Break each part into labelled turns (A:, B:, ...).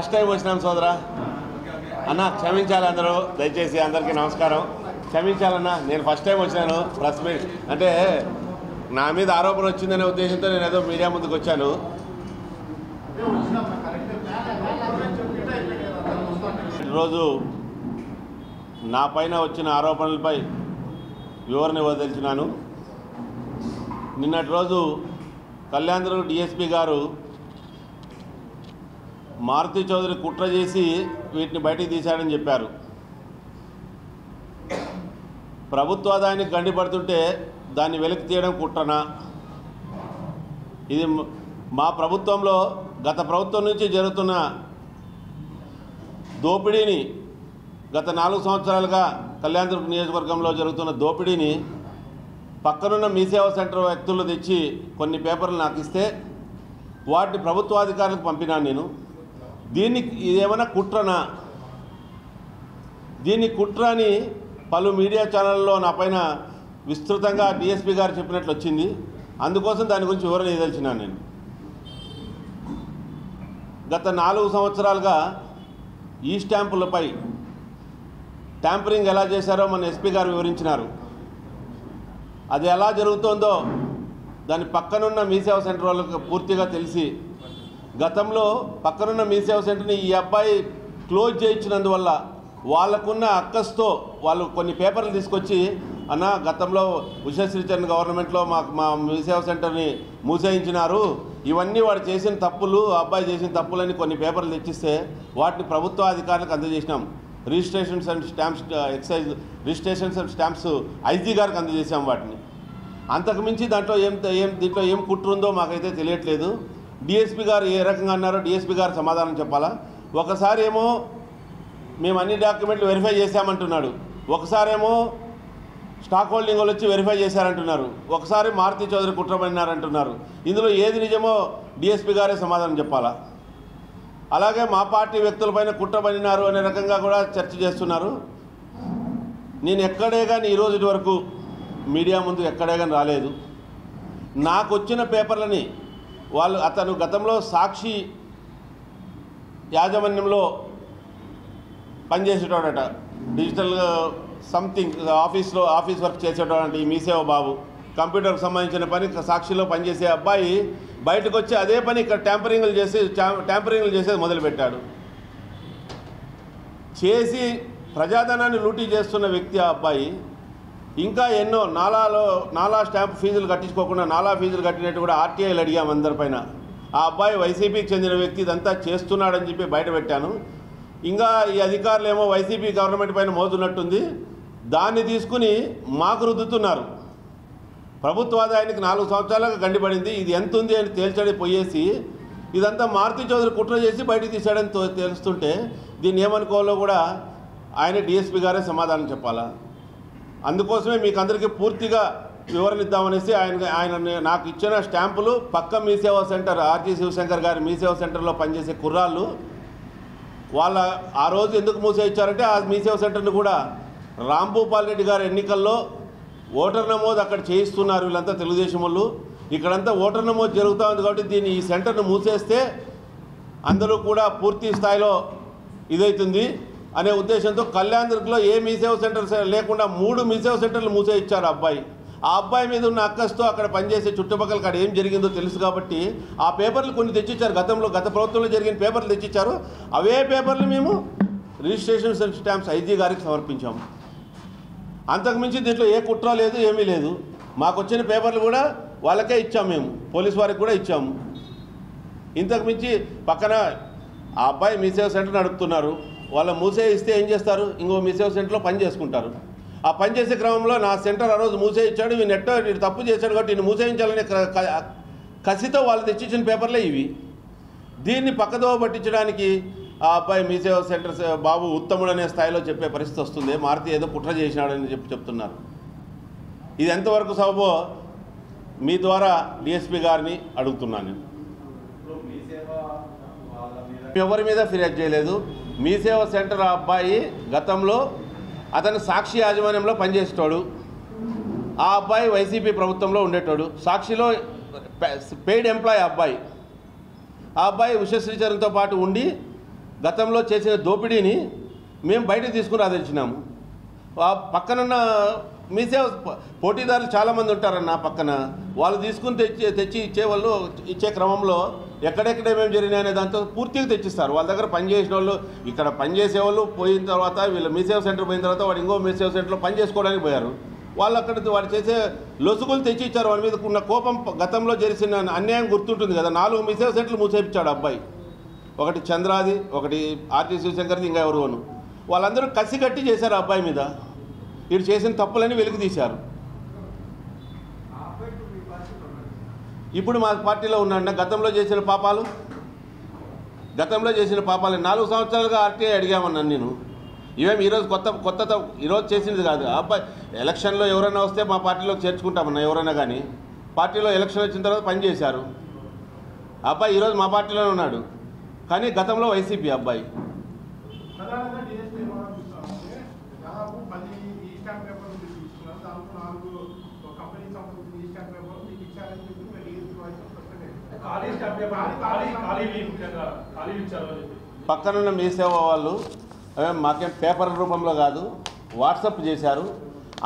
A: First time వచ్చినాం సోదరా అన్న, క్షమించాలి అందరూ, దయచేసి అందరికీ నమస్కారం, క్షమించాలన్నా. నేను ఫస్ట్ టైం వచ్చినాను ప్రెస్ మీట్ అంటే నా మీద ఆరోపణ వచ్చిందనే ఉద్దేశంతో నేను ఏదో మీడియా ముందుకు వచ్చాను. ఈరోజు నా పైన వచ్చిన ఆరోపణలపై వివరణ ఇవ్వదలిచినాను. నిన్నటి రోజు కళ్యాణదుర్గం డిఎస్పీ గారు మారుతి చౌదరి కుట్ర చేసి వీటిని బయటికి తీశాడని చెప్పారు. ప్రభుత్వ ఆదాయానికి గండిపడుతుంటే దాన్ని వెలికి తీయడం కుట్రనా? ఇది మా ప్రభుత్వంలో గత ప్రభుత్వం నుంచి జరుగుతున్న దోపిడీని, గత 4 సంవత్సరాలుగా కళ్యాణదుర్గం నియోజకవర్గంలో జరుగుతున్న దోపిడీని పక్కనున్న మీ సేవా సెంటర్ వ్యక్తులు తెచ్చి కొన్ని పేపర్లు నాకు ఇస్తే వాటిని ప్రభుత్వాధికారులకు పంపినాను నేను. దీనికి ఇదేమైనా కుట్రనా? దీన్ని కుట్ర అని పలు మీడియా ఛానళ్ళలో నా పైన విస్తృతంగా డిఎస్పీ గారు చెప్పినట్లు వచ్చింది. అందుకోసం దాని గురించి వివరణ ఇవ్వదలిచినాను నేను. గత 4 సంవత్సరాలుగా ఈ స్టాంపులపై ట్యాంపరింగ్ ఎలా చేశారో మన ఎస్పీ గారు వివరించినారు. అది ఎలా జరుగుతుందో దాని పక్కనున్న మీ సేవా సెంటర్ వాళ్ళకి పూర్తిగా తెలిసి, గతంలో పక్కనున్న మీ సేవా సెంటర్ని ఈ అబ్బాయి క్లోజ్ చేయించినందువల్ల వాళ్ళకున్న అక్కస్తో వాళ్ళు కొన్ని పేపర్లు తీసుకొచ్చి, అన్న గతంలో ఉషశ్రీచరణ్ గవర్నమెంట్లో మా మీ సేవా సెంటర్ని మూసేయించినారు, ఇవన్నీ వాడు చేసిన తప్పులు, అబ్బాయి చేసిన తప్పులని కొన్ని పేపర్లు తెచ్చిస్తే వాటిని ప్రభుత్వ అధికారులకు అందజేసినాం. Registrations and stamps, excise registrations and stamps IG గారికి అందజేసాం వాటిని. అంతకుమించి దీంట్లో ఏం కుట్ర ఉందో మాకైతే తెలియట్లేదు. డిఎస్పీ గారు ఏ రకంగా అన్నారో డిఎస్పీ గారు సమాధానం చెప్పాలా. ఒకసారి ఏమో మేము అన్ని డాక్యుమెంట్లు వెరిఫై చేశామంటున్నాడు, ఒకసారేమో స్టాక్ హోల్డింగ్ వాళ్ళు వచ్చి వెరిఫై చేశారంటున్నారు, ఒకసారి మారుతి చౌదరి కుట్రపడినారంటున్నారు. ఇందులో ఏది నిజమో డిఎస్పీ గారే సమాధానం చెప్పాలా. అలాగే మా పార్టీ వ్యక్తులపైన కుట్రపడినారు అనే రకంగా కూడా చర్చ చేస్తున్నారు. నేను ఎక్కడే కానీ ఈ రోజు వరకు మీడియా ముందు ఎక్కడే కానీ రాలేదు. నాకు వచ్చిన పేపర్లని అతను గతంలో సాక్షి యాజమాన్యంలో పనిచేసేటోడట, డిజిటల్ సంథింగ్ ఆఫీస్ వర్క్ చేసేటోడంటే ఈ మీసేవ బాబు, కంప్యూటర్కి సంబంధించిన పని సాక్షిలో పనిచేసే అబ్బాయి బయటకు వచ్చి అదే పని ఇక్కడ ట్యాంపరింగ్లు చేసేది మొదలుపెట్టాడు. చేసి ప్రజాధనాన్ని లూటీ చేస్తున్న వ్యక్తి ఆ అబ్బాయి. ఇంకా ఎన్నో నాలా స్టాంప్ ఫీజులు కట్టించుకోకుండా నాలా ఫీజులు కట్టినట్టు కూడా ఆర్టీఐలు అడిగాము అందరిపైన. ఆ అబ్బాయి వైసీపీకి చెందిన వ్యక్తి ఇదంతా చేస్తున్నాడని చెప్పి బయట పెట్టాను. ఇంకా ఈ అధికారులు ఏమో వైసీపీ గవర్నమెంట్ పైన మోతున్నట్టుంది, దాన్ని తీసుకుని మాకు రుద్దుతున్నారు. ప్రభుత్వ ఆదాయానికి 4 సంవత్సరాలుగా గండిపడింది, ఇది ఎంత ఉంది అని తేల్చడి పోయేసి ఇదంతా మారుతి చౌదరి కుట్ర చేసి బయటికి తీశాడని తెలుస్తుంటే దీన్ని ఏమనుకోవాలో కూడా ఆయన డిఎస్పీ గారే సమాధానం చెప్పాలా. అందుకోసమే మీకు అందరికీ పూర్తిగా వివరణ ఇద్దామనేసి ఆయన నాకు ఇచ్చిన స్టాంపులు పక్క మీ సేవా సెంటర్ ఆర్జీ శివశంకర్ గారి మీ సేవా సెంటర్లో పనిచేసే కుర్రాళ్ళు వాళ్ళ ఆ రోజు ఎందుకు మూసేయించారంటే ఆ మీ సేవా సెంటర్ని కూడా రాంభూపాల్ రెడ్డి గారి ఎన్నికల్లో ఓటర్ నమోదు అక్కడ చేయిస్తున్నారు వీళ్ళంతా తెలుగుదేశం వాళ్ళు. ఇక్కడంతా ఓటర్ నమోదు జరుగుతూ ఉంది కాబట్టి ఈ సెంటర్ను మూసేస్తే అందరూ కూడా పూర్తి స్థాయిలో ఇదవుతుంది అనే ఉద్దేశంతో కళ్యాణదుర్గంలో ఏ మీ సేవా సెంటర్ లేకుండా 3 మీ సేవా సెంటర్లు మూసేయించారు అబ్బాయి. ఆ అబ్బాయి మీద ఉన్న అక్కస్తో అక్కడ పనిచేసే చుట్టుపక్కల అక్కడ ఏం జరిగిందో తెలుసు కాబట్టి ఆ పేపర్లు కొన్ని తెచ్చిచ్చారు. గత ప్రభుత్వంలో జరిగిన పేపర్లు తెచ్చిచ్చారు. అవే పేపర్లు మేము రిజిస్ట్రేషన్స్ అండ్ స్టాంప్స్ ఐజీ గారికి సమర్పించాము. అంతకుమించి దీంట్లో ఏ కుట్ర లేదు, ఏమీ లేదు. మాకు వచ్చిన పేపర్లు కూడా వాళ్ళకే ఇచ్చాము, మేము పోలీసు వారికి కూడా ఇచ్చాము. ఇంతకుమించి పక్కన ఆ అబ్బాయి మీ సేవా సెంటర్ నడుపుతున్నారు, వాళ్ళ మూసేయిస్తే ఏం చేస్తారు, ఇంకో మీ సేవా సెంటర్లో పని చేసుకుంటారు. ఆ పనిచేసే క్రమంలో నా సెంటర్ ఆ రోజు మూసేయించాడు, వీడు తప్పు చేశాడు కాబట్టి ఈయన మూసేయించాలనే కసితో వాళ్ళు తెచ్చిచ్చిన పేపర్లే ఇవి. దీన్ని పక్కదోవ పట్టించడానికి ఆ అబ్బాయి మీ సేవా సెంటర్ బాబు ఉత్తముడు అనే స్థాయిలో చెప్పే పరిస్థితి వస్తుంది. మారుతి ఏదో కుట్ర చేసినాడని చెప్తున్నారు. ఇది ఎంతవరకు సబబో మీ ద్వారా డిఎస్పీ గారిని అడుగుతున్నాను. ఎవరి మీద ఫిర్యాదు చేయలేదు. మీ సేవా సెంటర్ ఆ అబ్బాయి గతంలో అతను సాక్షి యాజమాన్యంలో పనిచేసేటోడు. ఆ అబ్బాయి వైసీపీ ప్రభుత్వంలో ఉండేటోడు. సాక్షిలో పెయిడ్ ఎంప్లాయీ అబ్బాయి. ఆ అబ్బాయి ఉషశ్రీచరణ్తో పాటు ఉండి గతంలో చేసిన దోపిడీని మేము బయటకు తీసుకుని రాదలిచినాము. ఆ పక్కనున్న మీ సేవ పోటీదారులు చాలామంది ఉంటారన్న పక్కన, వాళ్ళు తీసుకుని తెచ్చి ఇచ్చేవాళ్ళు ఇచ్చే క్రమంలో ఎక్కడెక్కడ ఏమేమి జరిగినాయనే దాంతో పూర్తిగా తెచ్చిస్తారు. వాళ్ళ దగ్గర పనిచేసిన వాళ్ళు, ఇక్కడ పనిచేసేవాళ్ళు పోయిన తర్వాత వీళ్ళు మీ సేవ సెంటర్ పోయిన తర్వాత వాడు ఇంకో మీ సేవ సెంటర్లో పని చేసుకోవడానికి పోయారు. వాళ్ళు అక్కడ వాడు చేసే లొసుగులు తెచ్చి ఇచ్చారు. వాళ్ళ మీద ఉన్న కోపం, గతంలో జరిగిన అన్యాయం గుర్తుంటుంది కదా. 4 మీ సేవ సెంటర్లు మూసేపించాడు అబ్బాయి. ఒకటి చంద్రాది, ఒకటి ఆర్టీ శివశంకర్ది, ఇంకా ఎవరును. వాళ్ళందరూ కసి కట్టి చేశారు అబ్బాయి మీద. వీడు చేసిన తప్పులని వెలికి తీశారు. ఇప్పుడు మా పార్టీలో ఉన్నాడు. గతంలో చేసిన పాపాలు 4 సంవత్సరాలుగా ఆర్టీఐ అడిగామన్నాను నేను. ఇవేమి ఈరోజు కొత్త ఈరోజు చేసినది కాదు. అబ్బాయి ఎలక్షన్లో ఎవరైనా వస్తే మా పార్టీలోకి చేర్చుకుంటామన్నా. ఎవరైనా కానీ పార్టీలో ఎలక్షన్ వచ్చిన తర్వాత పనిచేశారు. అబ్బాయి ఈరోజు మా పార్టీలోనే ఉన్నాడు, కానీ గతంలో వైసీపీ అబ్బాయి. పక్కనున్న మీ సేవ వాళ్ళు అవే మాకేం పేపర్ రూపంలో కాదు, వాట్సాప్ చేశారు.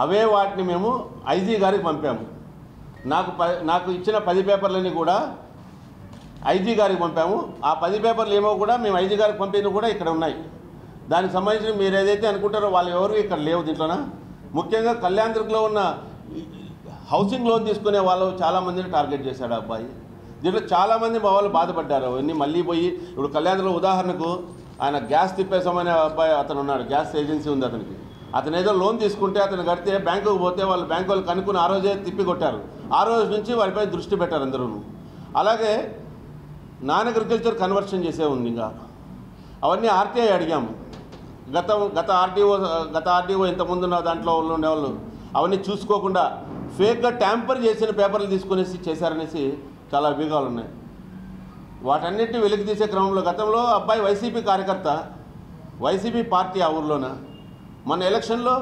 A: అవే వాటిని మేము ఐజీ గారికి పంపాము. నాకు ఇచ్చిన 10 పేపర్లని కూడా ఐజీ గారికి పంపాము. ఆ 10 పేపర్లు ఏమో కూడా మేము ఐజీ గారికి పంపినవి కూడా ఇక్కడ ఉన్నాయి. దానికి సంబంధించి మీరు ఏదైతే అనుకుంటారో వాళ్ళు ఎవరు ఇక్కడ లేవు దీంట్లోన. ముఖ్యంగా కళ్యాణదుర్గంలో ఉన్న హౌసింగ్ లోన్ తీసుకునే వాళ్ళు చాలామందిని టార్గెట్ చేశాడు అబ్బాయి. దీంట్లో చాలామంది మా వాళ్ళు బాధపడ్డారు. అవన్నీ మళ్ళీ పోయి ఇప్పుడు కళ్యాణదుర్గంలో ఉదాహరణకు ఆయన గ్యాస్ తిప్పేసామనే అబ్బాయి అతను ఉన్నాడు. గ్యాస్ ఏజెన్సీ ఉంది అతనికి. అతను ఏదో లోన్ తీసుకుంటే అతను కడితే బ్యాంకుకు పోతే వాళ్ళు బ్యాంకు వాళ్ళు కనుక్కుని ఆ రోజే తిప్పి కొట్టారు. ఆ రోజు నుంచి వాడిపై దృష్టి పెట్టారు అందరూ. అలాగే నాన్ అగ్రికల్చర్ కన్వర్షన్ చేసే ఉంది. ఇంకా అవన్నీ ఆర్టీఐ అడిగాము. గత ఆర్టీఓ ఇంతకుముందు ఉన్న దాంట్లో ఉండేవాళ్ళు అవన్నీ చూసుకోకుండా ఫేక్గా ట్యాంపర్ చేసిన పేపర్లు తీసుకునేసి చేశారనేసి చాలా అభియోగాలు ఉన్నాయి. వాటన్నిటిని వెలికి తీసే క్రమంలో గతంలో అబ్బాయి వైసీపీ కార్యకర్త, వైసీపీ పార్టీ ఆ ఊర్లోన. మన ఎలక్షన్లో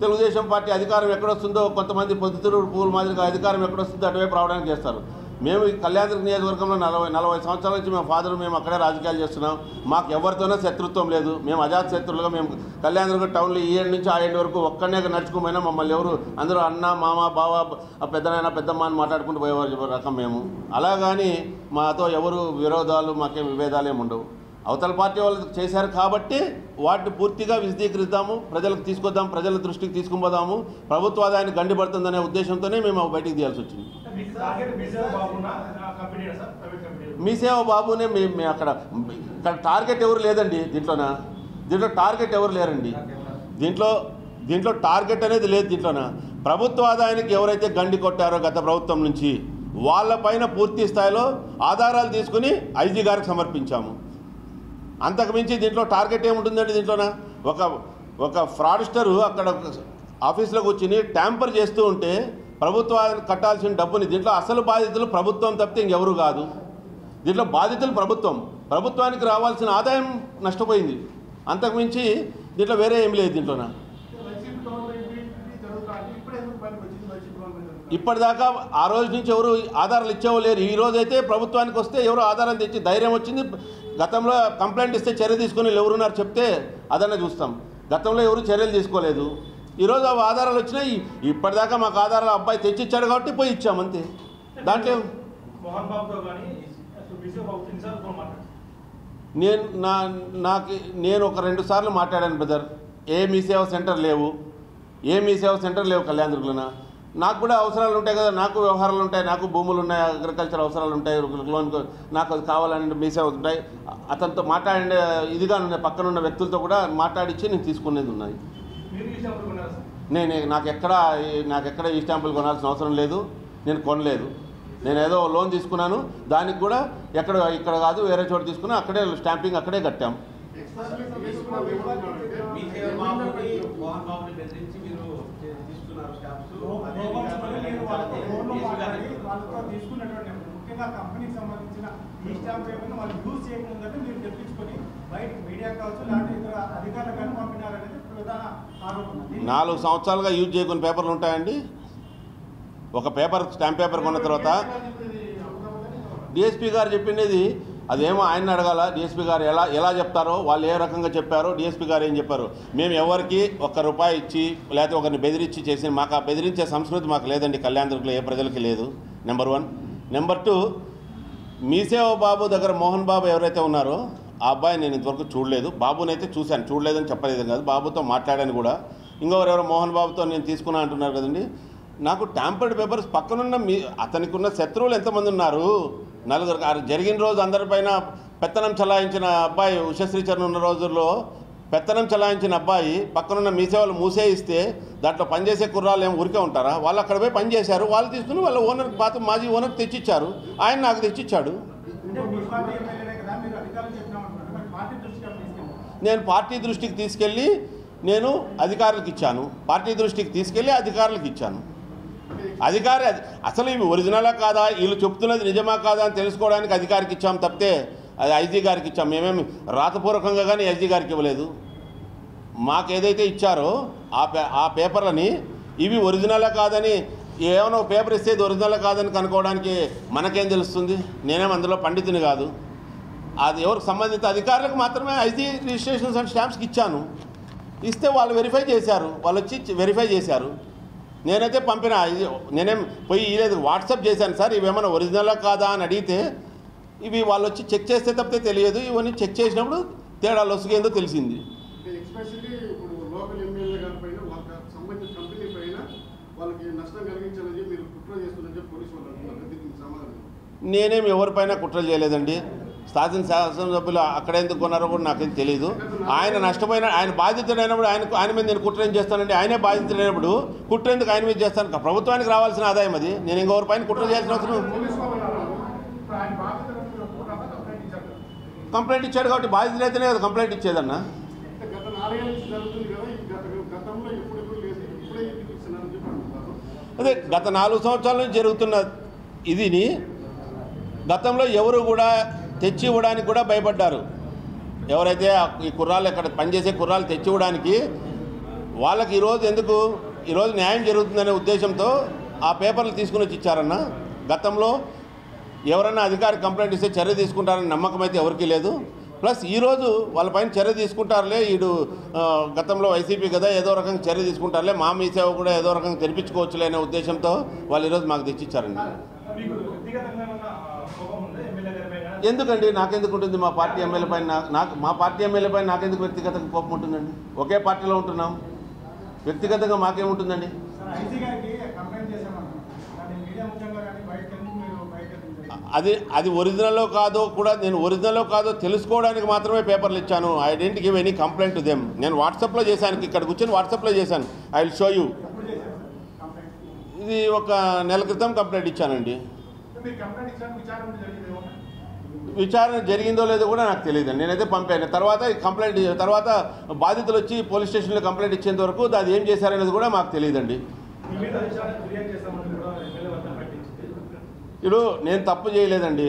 A: తెలుగుదేశం పార్టీ అధికారం ఎక్కడొస్తుందో, కొంతమంది పొద్దుతిరుగుడు పువ్వుల మాదిరిగా అధికారం ఎక్కడొస్తుందో అటువైపు రావడానికి చేస్తారు. మేము ఈ కళ్యాణదుర్గం నియోజకవర్గంలో 40 సంవత్సరాల నుంచి మేము అక్కడే రాజకీయాలు చేస్తున్నాం. మాకు ఎవరితోనో శత్రుత్వం లేదు. మేము అజాత శత్రులుగా మేము కళ్యాణదుర్గం టౌన్లో ఈ ఏడు నుంచి ఆ ఏడు వరకు ఒక్కనే నడుచుకోమైనా మమ్మల్ని ఎవరు అందరూ అన్న, మామ, బావ, పెద్దనైనా పెద్దమ్మ అని మాట్లాడుకుంటూ పోయేవారు రకం మేము. అలాగని మాతో ఎవరు విరోధాలు, మాకేం విభేదాలు ఏమి ఉండవు. అవతల పార్టీ వాళ్ళు చేశారు కాబట్టి వాటిని పూర్తిగా విశదీకరిద్దాము, ప్రజలకు తీసుకొద్దాం, ప్రజల దృష్టికి తీసుకుపోదాము. ప్రభుత్వ ఆదాయాన్ని గండిపడుతుందనే ఉద్దేశంతోనే మేము బయటికి తీయాల్సి వచ్చింది. మీ సేవ బాబునే మేము అక్కడ టార్గెట్ ఎవరు లేదండి. దీంట్లో టార్గెట్ ఎవరు లేరండి. దీంట్లో టార్గెట్ అనేది లేదు. దీంట్లోన ప్రభుత్వ ఆదాయానికి ఎవరైతే గండి కొట్టారో గత ప్రభుత్వం నుంచి వాళ్ళపైన పూర్తి స్థాయిలో ఆధారాలు తీసుకుని ఐజీ గారికి సమర్పించాము. అంతకుమించి దీంట్లో టార్గెట్ ఏముంటుందండి. దీంట్లోన ఒక ఫ్రాడ్స్టరు అక్కడ ఆఫీస్లో కూర్చుని ట్యాంపర్ చేస్తూ ఉంటే ప్రభుత్వానికి కట్టాల్సిన డబ్బుని, దీంట్లో అసలు బాధితులు ప్రభుత్వం తప్పితే ఇంకెవరు కాదు. దీంట్లో బాధితులు ప్రభుత్వానికి రావాల్సిన ఆదాయం నష్టపోయింది. అంతకుమించి దీంట్లో వేరే ఏం లేదు. దీంట్లోన ఇప్పటిదాకా ఆ రోజు నుంచి ఎవరు ఆధారాలు ఇచ్చేవో లేరు. ఈ రోజైతే ప్రభుత్వానికి వస్తే ఎవరు ఆధారాలు తెచ్చి ధైర్యం వచ్చింది. గతంలో కంప్లైంట్ ఇస్తే చర్య తీసుకుని ఎవరున్నారు చెప్తే అదన్నా చూస్తాం. గతంలో ఎవరు చర్యలు తీసుకోలేదు. ఈరోజు ఆ ఆధారాలు వచ్చినాయి. ఇప్పటిదాకా మాకు ఆధారాలు అబ్బాయి తెచ్చిచ్చాడు కాబట్టి పోయి ఇచ్చామంతే. దాంట్లో నేను ఒక 2 సార్లు మాట్లాడాను బ్రదర్. ఏ మీ సేవ సెంటర్ లేవు కళ్యాణదుర్గంలోన. నాకు కూడా అవసరాలు ఉంటాయి కదా, నాకు వ్యవహారాలు ఉంటాయి, నాకు భూములు ఉన్నాయి, అగ్రికల్చర్ అవసరాలు ఉంటాయి, లోన్ నాకు అది కావాలని మీ సేవ ఉంటాయి. అతనితో మాట్లాడే ఇదిగా పక్కన ఉన్న వ్యక్తులతో కూడా మాట్లాడించి నేను తీసుకునేది ఉన్నాయి. నాకు ఎక్కడ ఈ స్టాంపులు కొనాల్సిన అవసరం లేదు. నేను కొనలేదు. నేను ఏదో లోన్ తీసుకున్నాను. దానికి కూడా ఇక్కడ కాదు వేరే చోట తీసుకున్నా, అక్కడే స్టాంపింగ్ అక్కడే కట్టాం. నాలుగు సంవత్సరాలుగా యూజ్ చేయకున్న పేపర్లు ఉంటాయండి. ఒక పేపర్ స్టాంప్ పేపర్ కొన్న తర్వాత డిఎస్పీ గారు చెప్పింది అదేమో ఆయన అడగాల డిఎస్పీ గారు ఎలా చెప్తారో, వాళ్ళు ఏ రకంగా చెప్పారో, డిఎస్పీ గారు ఏం చెప్పారు. మేము ఎవరికి ₹1 ఇచ్చి లేకపోతే ఒకరిని బెదిరించి చేసి మాకు ఆ బెదిరించే సంస్కృతి మాకు లేదండి. కళ్యాణదుర్గంలో ఏ ప్రజలకి లేదు. నెంబర్ 1. నెంబర్ 2, మీసేవ బాబు దగ్గర మోహన్ బాబు ఎవరైతే ఉన్నారో ఆ అబ్బాయి నేను ఇంతవరకు చూడలేదు. బాబునైతే చూశాను, చూడలేదని చెప్పలేదు కాదు, బాబుతో మాట్లాడాను కూడా. ఇంకొకరెవరో మోహన్ బాబుతో నేను తీసుకున్నా అంటున్నారు కదండి. నాకు ట్యాంపర్డ్ పేపర్స్ పక్కనున్న అతనికి ఉన్న శత్రువులు ఎంతమంది ఉన్నారు? 4 జరిగిన రోజు అందరిపైన పెత్తనం చలాయించిన అబ్బాయి ఉషశ్రీచరణ్ ఉన్న రోజుల్లో పెత్తనం చలాయించిన అబ్బాయి పక్కనున్న మీసేవాళ్ళు మూసేయిస్తే దాంట్లో పనిచేసే కుర్రాళ్ళు ఏమి ఊరికే ఉంటారా? వాళ్ళు అక్కడ పోయి పనిచేశారు, వాళ్ళు తీసుకుని వాళ్ళ ఓనర్ మాజీ ఓనర్కి తెచ్చిచ్చారు. ఆయన నాకు తెచ్చిచ్చాడు. నేను పార్టీ దృష్టికి తీసుకెళ్ళి నేను అధికారులకు ఇచ్చాను. పార్టీ దృష్టికి తీసుకెళ్ళి అధికారులకు ఇచ్చాను. అధికారి అసలు ఇవి ఒరిజినలా కాదా, వీళ్ళు చెప్తున్నది నిజమా కాదా అని తెలుసుకోవడానికి అధికారికి ఇచ్చాం తప్పితే అది ఐజీ గారికి ఇచ్చాం. మేమేమి రాతపూర్వకంగా కానీ ఐజీ గారికి ఇవ్వలేదు. మాకు ఏదైతే ఇచ్చారో ఆ పేపర్లని ఇవి ఒరిజినలా కాదని ఏమైనా పేపర్ ఇస్తే ఇది ఒరిజినల్ కాదని కనుక్కోవడానికి మనకేం తెలుస్తుంది? నేనేం అందులో పండితుని కాదు. అది ఎవరికి సంబంధిత అధికారులకు మాత్రమే ఐజీ రిజిస్ట్రేషన్స్ అండ్ స్టాంప్స్కి ఇచ్చాను. ఇస్తే వాళ్ళు వెరిఫై చేశారు, వాళ్ళు వచ్చి వెరిఫై చేశారు. నేనైతే పంపిన, నేనేం పోయి ఇలేదు, వాట్సాప్ చేశాను సార్ ఇవేమైనా ఒరిజినలా కాదా అని అడిగితే ఇవి వాళ్ళు వచ్చి చెక్ చేస్తే తప్పితే తెలియదు. ఇవన్నీ చెక్ చేసినప్పుడు తేడాలు వస్తుందో తెలిసింది. నేనేం ఎవరిపైన కుట్రలు చేయలేదండి. శాసనసభ్యులు అక్కడ ఎందుకు కొన్నారో కూడా నాకేం తెలియదు. ఆయన నష్టపోయిన, ఆయన బాధితుడైనప్పుడు ఆయన మీద నేను కుట్ర ఏం చేస్తానండి? ఆయనే బాధితుడైనప్పుడు కుట్ర ఎందుకు ఆయన మీద చేస్తాను? ప్రభుత్వానికి రావాల్సిన ఆదాయం అది. నేను ఇంకెవరిపైన కుట్ర చేయాల్సిన అవసరం. కంప్లైంట్ ఇచ్చాడు కాబట్టి బాధితులైతేనే కదా కంప్లైంట్ ఇచ్చేదన్నా. అదే గత 4 సంవత్సరాల నుంచి జరుగుతున్న ఇదిని గతంలో ఎవరు కూడా తెచ్చి ఇవ్వడానికి కూడా భయపడ్డారు. ఎవరైతే ఈ కుర్రాళ్ళు ఇక్కడ పనిచేసే కుర్రాళ్ళు తెచ్చి ఇవ్వడానికి వాళ్ళకి ఈరోజు న్యాయం జరుగుతుందనే ఉద్దేశంతో ఆ పేపర్లు తీసుకుని వచ్చి ఇచ్చారన్న. గతంలో ఎవరన్నా అధికారి కంప్లైంట్ ఇస్తే చర్య తీసుకుంటారని నమ్మకం అయితే ఎవరికీ లేదు. ప్లస్ ఈరోజు వాళ్ళపైన చర్య తీసుకుంటారులే, వీడు గతంలో వైసీపీ కదా ఏదో రకంగా చర్య తీసుకుంటారులే, మా మీ సేవ కూడా ఏదో రకంగా తెరిపించుకోవచ్చులే అనే ఉద్దేశంతో వాళ్ళు ఈరోజు మాకు తెచ్చిచ్చారండి. ఎందుకండి నాకెందుకు ఉంటుంది? మా పార్టీ ఎమ్మెల్యే పైన నాకెందుకు వ్యక్తిగతంగా కోపం ఉంటుందండి? ఒకే పార్టీలో ఉంటున్నాం, వ్యక్తిగతంగా మాకేముంటుందండి? అది ఒరిజినల్లో కాదో కూడా నేను ఒరిజినల్లో కాదో తెలుసుకోవడానికి మాత్రమే పేపర్లు ఇచ్చాను. I didn't give any complaint to them. నేను వాట్సాప్లో చేశాను, ఇక్కడ కూర్చొని వాట్సాప్లో చేశాను. I will show you. ఇది ఒక నెల క్రితం కంప్లైంట్ ఇచ్చానండి. విచారణ జరిగిందో లేదో కూడా నాకు తెలియదండి. నేనైతే పంపాను. తర్వాత బాధితులు వచ్చి పోలీస్ స్టేషన్లో కంప్లైంట్ ఇచ్చేంత వరకు అది ఏం చేశారనేది కూడా మాకు తెలియదండి. ఇప్పుడు నేను తప్పు చేయలేదండి.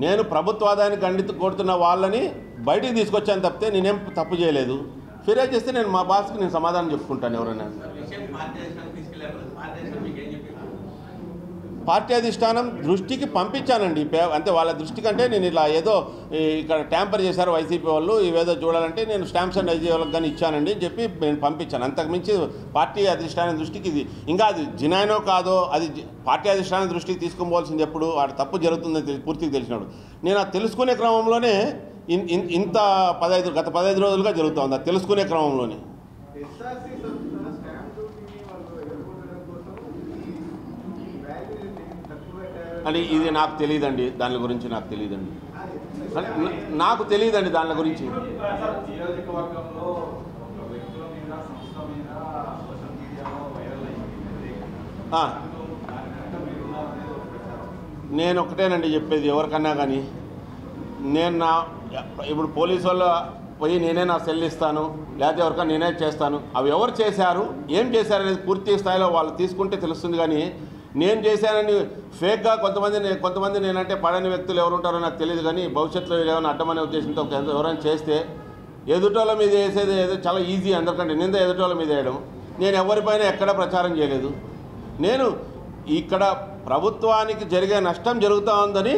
A: నేను ప్రభుత్వ ఆదాయాన్ని కొడుతున్న వాళ్ళని బయటికి తీసుకొచ్చాను తప్పితే నేనేం తప్పు చేయలేదు. ఫిర్యాదు చేస్తే నేను మా బాస్కి నేను సమాధానం చెప్పుకుంటాను. ఎవరైనా పార్టీ అధిష్టానం దృష్టికి పంపించానండి. అంటే వాళ్ళ దృష్టి కంటే నేను ఇలా ఏదో ఇక్కడ ట్యాంపర్ చేశారు వైసీపీ వాళ్ళు, ఇవేదో చూడాలంటే నేను స్టాంప్స్ అండ్ ఐజీ వాళ్ళకి కానీ ఇచ్చానండి అని చెప్పి నేను పంపించాను. అంతకుమించి పార్టీ అధిష్టానం దృష్టికి ఇది ఇంకా అది జినాయనో కాదో అది పార్టీ అధిష్టానం దృష్టికి తీసుకోవాల్సింది ఎప్పుడు వాడు తప్పు జరుగుతుందని పూర్తిగా తెలిసినాడు. నేను అది తెలుసుకునే క్రమంలోనే ఇంత గత 15 రోజులుగా జరుగుతుంది. అది తెలుసుకునే క్రమంలోనే అని ఇది నాకు తెలియదండి. దాని గురించి నాకు తెలియదండి. దాని గురించి. నేను ఒకటేనండి చెప్పేది ఎవరికన్నా కానీ, ఇప్పుడు పోలీసు వాళ్ళు పోయి నేనే నా సెల్ ఇస్తాను, లేకపోతే ఎవరికన్నా నేనే చేస్తాను. అవి ఎవరు చేశారు, ఏం చేశారు అనేది పూర్తి స్థాయిలో వాళ్ళు తీసుకుంటే తెలుస్తుంది. కానీ నేను చేశానని ఫేక్గా కొంతమంది నేనంటే పడని వ్యక్తులు ఎవరు ఉంటారో నాకు తెలియదు. కానీ భవిష్యత్తులో ఏమైనా అడ్డమనే ఉద్దేశంతో ఎవరైనా చేస్తే ఎదుటోళ్ళ మీద వేసేది ఏదో చాలా ఈజీ. అందరికంటే నింద ఎదుటోళ్ళ మీద వేయడం. నేను ఎవరిపైన ఎక్కడ ప్రచారం చేయలేదు. నేను ఇక్కడ ప్రభుత్వానికి జరిగే నష్టం జరుగుతూ ఉందని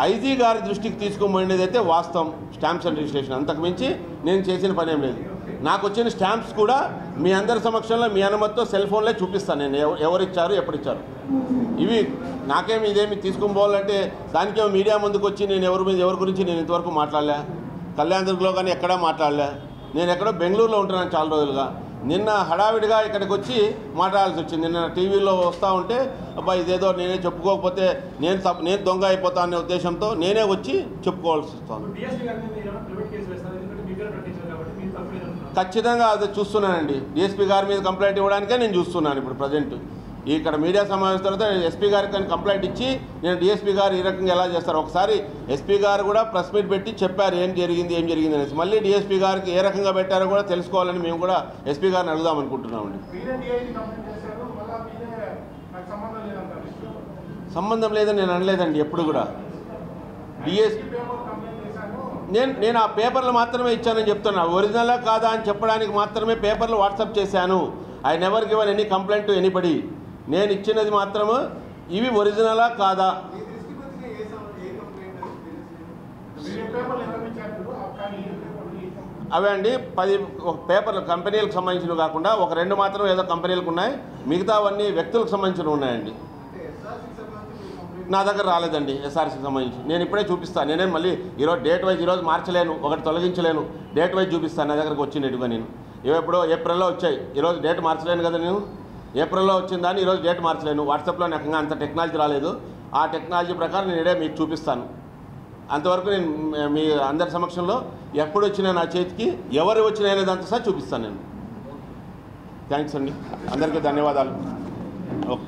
A: ఐజీ గారి దృష్టికి తీసుకోమనేది అయితే వాస్తవం. స్టాంప్స్ అండ్ రిజిస్ట్రేషన్ అంతకుమించి నేను చేసిన పని ఏం లేదు. నాకు వచ్చిన స్టాంప్స్ కూడా మీ అందరి సమక్షంలో మీ అనుమతితో సెల్ ఫోన్లే చూపిస్తాను నేను, ఎవరిచ్చారు ఎప్పుడు ఇచ్చారు. ఇవి నాకేమి ఇదేమి తీసుకుని పోవాలంటే దానికేమో మీడియా ముందుకు వచ్చి నేను ఎవరి గురించి నేను ఇంతవరకు మాట్లాడలే. కళ్యాణదుర్గలో కానీ ఎక్కడా మాట్లాడలే. నేను ఎక్కడో బెంగళూరులో ఉంటున్నాను చాలా రోజులుగా. నిన్న హడావిడిగా ఇక్కడికి వచ్చి మాట్లాడాల్సి వచ్చింది. నిన్న టీవీలో వస్తూ ఉంటే అబ్బాయి ఇదేదో నేనే చెప్పుకోకపోతే నేను దొంగ అయిపోతా అనే ఉద్దేశంతో నేనే వచ్చి చెప్పుకోవాల్సి వస్తుంది. ఖచ్చితంగా అది చూస్తున్నానండి. డిఎస్పీ గారి మీద కంప్లైంట్ ఇవ్వడానికే నేను చూస్తున్నాను ఇప్పుడు ప్రజెంట్. ఇక్కడ మీడియా సమావేశం తర్వాత ఎస్పీ గారికి కానీ కంప్లైంట్ ఇచ్చి నేను డిఎస్పీ గారు ఈ రకంగా ఎలా చేస్తారు. ఒకసారి ఎస్పీ గారు కూడా ప్రెస్ మీట్ పెట్టి చెప్పారు ఏం జరిగింది అనేసి. మళ్ళీ డిఎస్పీ గారికి ఏ రకంగా పెట్టారో కూడా తెలుసుకోవాలని మేము కూడా ఎస్పీ గారిని అడుగుదాం అనుకుంటున్నామండి. సంబంధం లేదని నేను అనలేదండి ఎప్పుడు కూడా. నేను ఆ పేపర్లు మాత్రమే ఇచ్చానని చెప్తున్నా. ఒరిజినలా కాదా అని చెప్పడానికి మాత్రమే పేపర్లు వాట్సాప్ చేశాను. I never given any complaint to anybody. నేను ఇచ్చినది మాత్రము ఇవి ఒరిజినలా కాదా. అవే అండి 10 పేపర్లు కంపెనీలకు సంబంధించినవి కాకుండా ఒక 2 మాత్రం ఏదో కంపెనీలకు ఉన్నాయి. మిగతావన్నీ వ్యక్తులకు సంబంధించినవి ఉన్నాయండి. నా దగ్గర రాలేదండి ఎస్ఆర్సీకి సంబంధించి. నేను ఇప్పుడే చూపిస్తాను. నేనే మళ్ళీ ఈరోజు డేట్ వైజ్ ఈరోజు మార్చలేను, ఒకటి తొలగించలేను. డేట్ వైజ్ చూపిస్తాను. నా దగ్గరకు వచ్చినట్టుగా నేను ఎప్పుడో ఏప్రిల్లో వచ్చాయి. ఈరోజు డేట్ మార్చలేను కదా. నేను ఏప్రిల్లో వచ్చిందని ఈరోజు డేట్ మార్చలేను. వాట్సాప్లో నాకు అంత టెక్నాలజీ రాలేదు. ఆ టెక్నాలజీ ప్రకారం నేను మీకు చూపిస్తాను. అంతవరకు నేను మీ అందరి సమక్షంలో ఎప్పుడు వచ్చినా నా చేతికి ఎవరు వచ్చినా అనేది అంతా సార్ చూపిస్తాను నేను. థ్యాంక్స్ అండి, అందరికీ ధన్యవాదాలు. ఓకే.